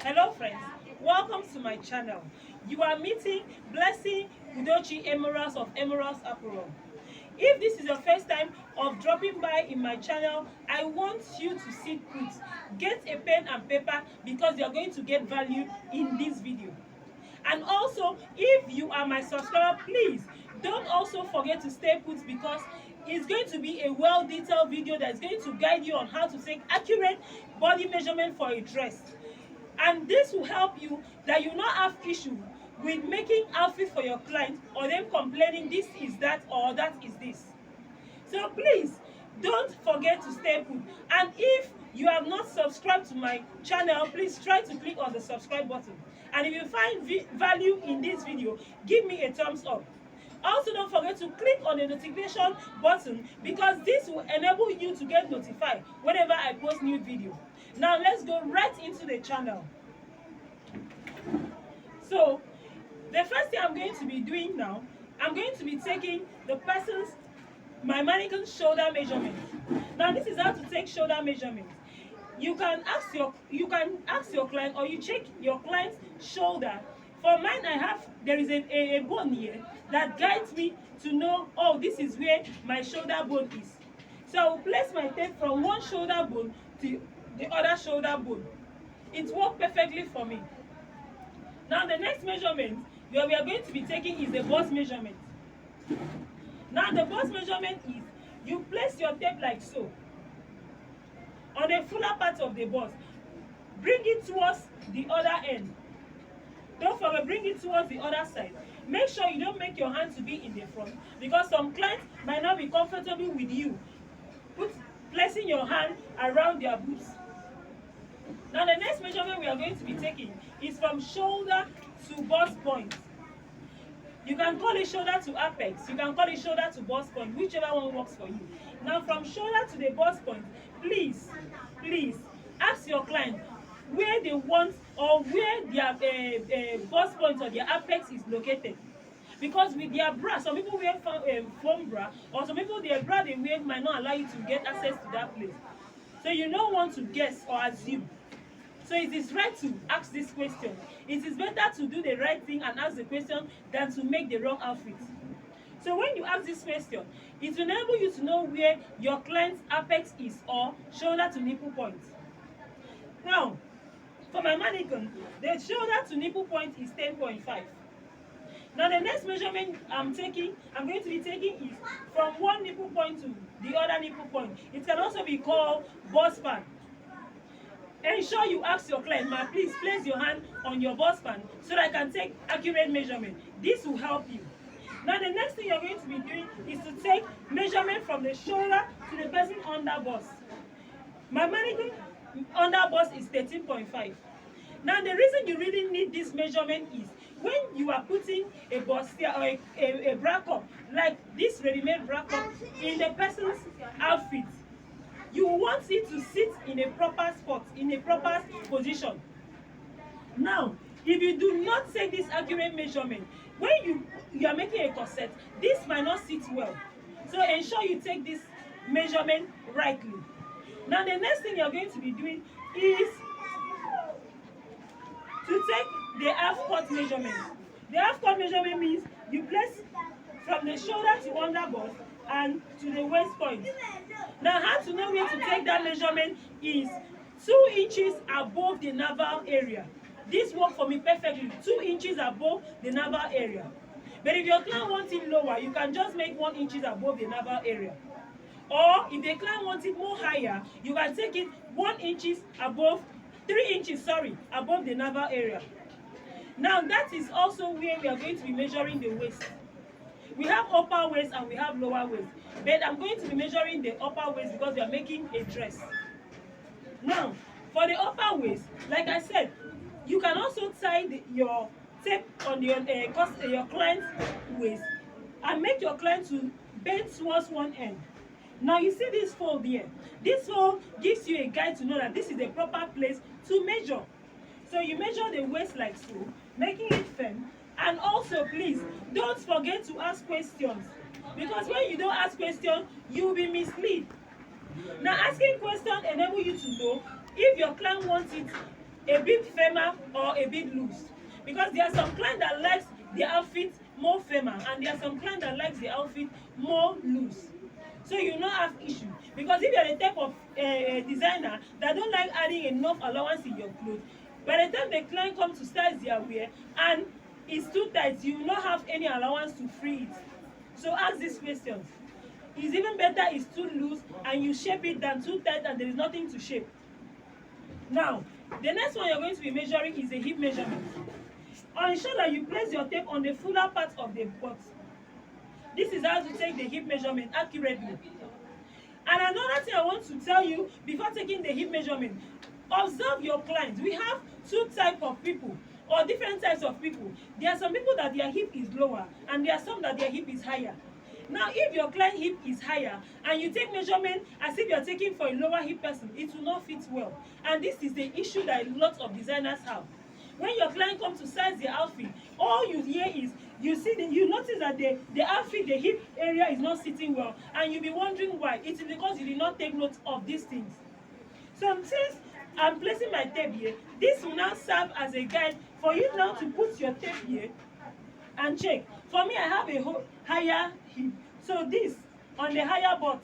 Hello friends, welcome to my channel. You are meeting Blessing Udochi Emeralds of Emeralds'apparel. If this is your first time of dropping by in my channel, I want you to sit put. Get a pen and paper because you are going to get value in this video. And also, if you are my subscriber, please don't also forget to stay put because it's going to be a well-detailed video that's going to guide you on how to take accurate body measurement for a dress. And this will help you that you not have issue with making outfits for your client or them complaining this is that or that is this. So please don't forget to stay put. And if you have not subscribed to my channel, please try to click on the subscribe button. And if you find value in this video, give me a thumbs up. Also, don't forget to click on the notification button because this will enable you to get notified whenever I post new video. Now let's go right into the channel. So the first thing I'm going to be doing now, I'm going to be taking my mannequin's shoulder measurement. Now this is how to take shoulder measurement. You can ask your client, or you check your client's shoulder. For mine, there is a bone here that guides me to know, oh, this is where my shoulder bone is. So I will place my tape from one shoulder bone to the other shoulder bone. It worked perfectly for me. Now the next measurement where we are going to be taking is the bust measurement. Now the bust measurement is, you place your tape like so on the fuller part of the bust. Bring it towards the other end. Don't forget, bring it towards the other side. Make sure you don't make your hand to be in the front because some clients might not be comfortable with you placing your hand around their boobs. Now the next measurement we are going to be taking is from shoulder to bust point. You can call it shoulder to apex, you can call it shoulder to bust point, whichever one works for you. Now from shoulder to the bust point, please ask your client where they want or where their bust point or their apex is located. Because with their bra, some people wear foam bra, or some people their bra they wear might not allow you to get access to that place. So you don't want to guess or assume. So it is right to ask this question. It is better to do the right thing and ask the question than to make the wrong outfit. So when you ask this question, it will enable you to know where your client's apex is or shoulder to nipple point. Now, for my mannequin, the shoulder to nipple point is 10.5. Now the next measurement I'm going to be taking is from one nipple point to the other nipple point. It can also be called bust span. Ensure you ask your client, please place your hand on your bust span so that I can take accurate measurement. This will help you. Now the next thing you're going to be doing is to take measurement from the shoulder to the person under bust. My mannequin under bust is 13.5. Now the reason you really need this measurement is when you are putting a bustier or a bra cup, like this ready-made bra cup in the person's outfit, you want it to sit in a proper spot, in a proper position. Now, if you do not take this accurate measurement, when you are making a corset, this might not sit well. So ensure you take this measurement rightly. Now, the next thing you are going to be doing is to take the half cut measurement. The half cut measurement means you place from the shoulder to under bust and to the waist point. Now how to know where to take that measurement is 2 inches above the navel area. This worked for me perfectly, 2 inches above the navel area. But if your client wants it lower, you can just make 1 inch above the navel area. Or if the client wants it more higher, you can take it 3 inches above the navel area. Now that is also where we are going to be measuring the waist. We have upper waist and we have lower waist. But I'm going to be measuring the upper waist because we are making a dress. Now, for the upper waist, like I said, you can also tie your tape on your client's waist and make your client to bend towards one end. Now you see this fold here. This fold gives you a guide to know that this is the proper place to measure. So you measure the waist like so, making it firm. And also, please, don't forget to ask questions. Because when you don't ask questions, you will be misled. Now, asking questions enable you to know if your client wants it a bit firmer or a bit loose. Because there are some clients that likes the outfit more firmer, and there are some clients that likes the outfit more loose. So you not have issue, because if you're the type of designer that don't like adding enough allowance in your clothes, by the time the client comes to style their wear and it's too tight, you will not have any allowance to free it. So ask these questions. It's even better it's too loose and you shape it than too tight and there is nothing to shape. Now, the next one you're going to be measuring is the hip measurement. Ensure that you place your tape on the fuller part of the butt. This is how to take the hip measurement accurately. And another thing I want to tell you before taking the hip measurement, observe your clients. We have two types of people, or different types of people. There are some people that their hip is lower, and there are some that their hip is higher. Now, if your client hip is higher and you take measurement as if you're taking for a lower hip person, it will not fit well. And this is the issue that a lot of designers have. When your client comes to size their outfit, all you hear is, you notice that the outfit, the hip area is not sitting well, and you'll be wondering why. It is because you did not take note of these things. So since I'm placing my tape here, this will now serve as a guide for you now to put your tape here and check. For me, I have a higher hip, so this on the higher butt.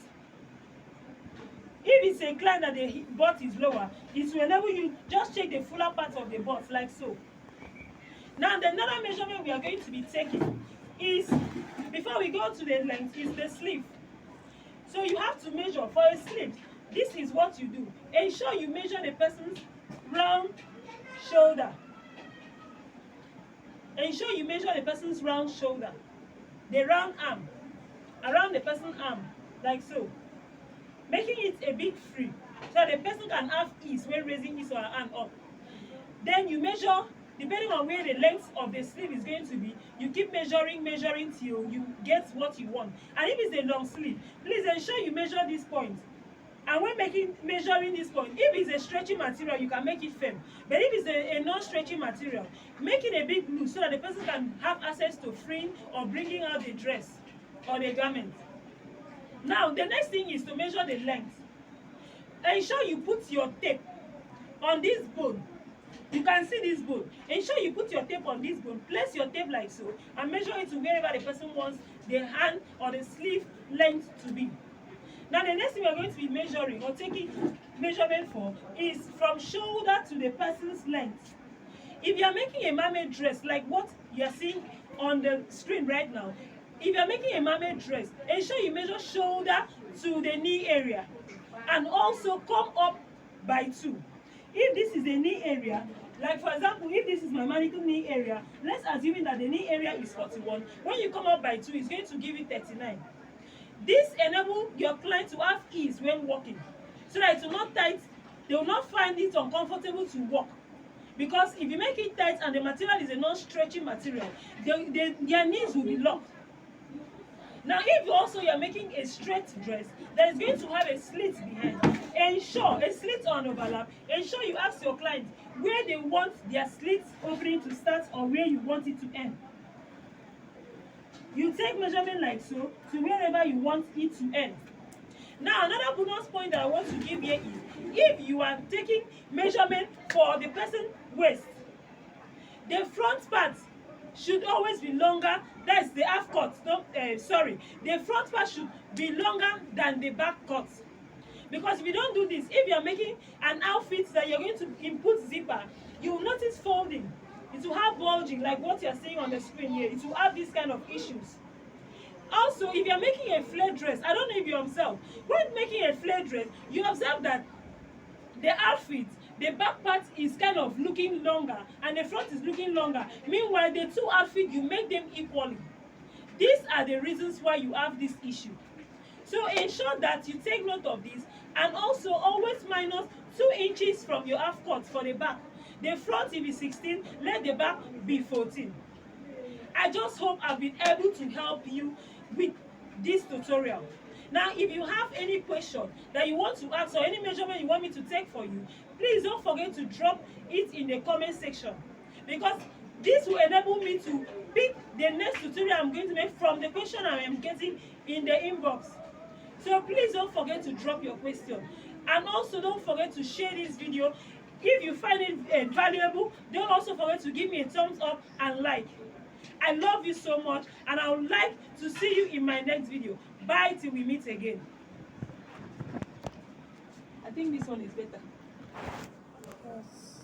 If it's a client that the butt is lower, it will enable you just check the fuller part of the butt like so. Now, the another measurement we are going to be taking is, before we go to the length, is the sleeve. So you have to measure for a sleeve. This is what you do. Ensure you measure the person's round shoulder. Ensure you measure the person's round shoulder, the round arm, around the person's arm, like so. Making it a bit free, so the person can have ease when raising his or her hand up. Then you measure, depending on where the length of the sleeve is going to be, you keep measuring till you get what you want. And if it's a long sleeve, please ensure you measure this point. And when measuring this point, if it's a stretchy material, you can make it firm. But if it's a non-stretchy material, make it a bit loose so that the person can have access to freeing or bringing out the dress or the garment. Now, the next thing is to measure the length. Ensure you put your tape on this bone. You can see this bone. Ensure you put your tape on this bone. Place your tape like so and measure it to wherever the person wants the hand or the sleeve length to be. Now, the next thing we are going to be measuring or taking measurement for is from shoulder to the person's length. If you are making a mermaid dress like what you are seeing on the screen right now, if you are making a mermaid dress, ensure you measure shoulder to the knee area and also come up by 2. If this is the knee area, like for example, if this is my mannequin knee area, let's assume that the knee area is 41. When you come up by 2, it's going to give you 39. This enables your client to have ease when walking, so that it will not tight, they will not find it uncomfortable to walk. Because if you make it tight and the material is a non-stretching material, their knees will be locked. Now, if you are making a straight dress that is going to have a slit behind, ensure a slit on overlap. Ensure you ask your client where they want their slit opening to start or where you want it to end. You take measurement like so to wherever you want it to end. Now, another bonus point that I want to give here is, if you are taking measurement for the person's waist, the front part should always be longer. That's the half cut. The front part should be longer than the back cut. Because if you don't do this, if you are making an outfit that you're going to input zipper, you will notice folding. It will have bulging, like what you're seeing on the screen here. It will have these kind of issues. Also, if you're making a flare dress, I don't know if you observe, when making a flare dress, you observe that the outfit, the back part is kind of looking longer and the front is looking longer. Meanwhile, the two outfits, you make them equally. These are the reasons why you have this issue. So ensure that you take note of this, and also always minus 2 inches from your half cut for the back. The front will be 16, let the back be 14. I just hope I've been able to help you with this tutorial. Now, if you have any question that you want to ask or any measurement you want me to take for you, please don't forget to drop it in the comment section, because this will enable me to pick the next tutorial I'm going to make from the question I am getting in the inbox. So please don't forget to drop your question, and also don't forget to share this video If you find it valuable, don't also forget to give me a thumbs up and like. I love you so much, and I would like to see you in my next video. Bye till we meet again. I think this one is better. Yes.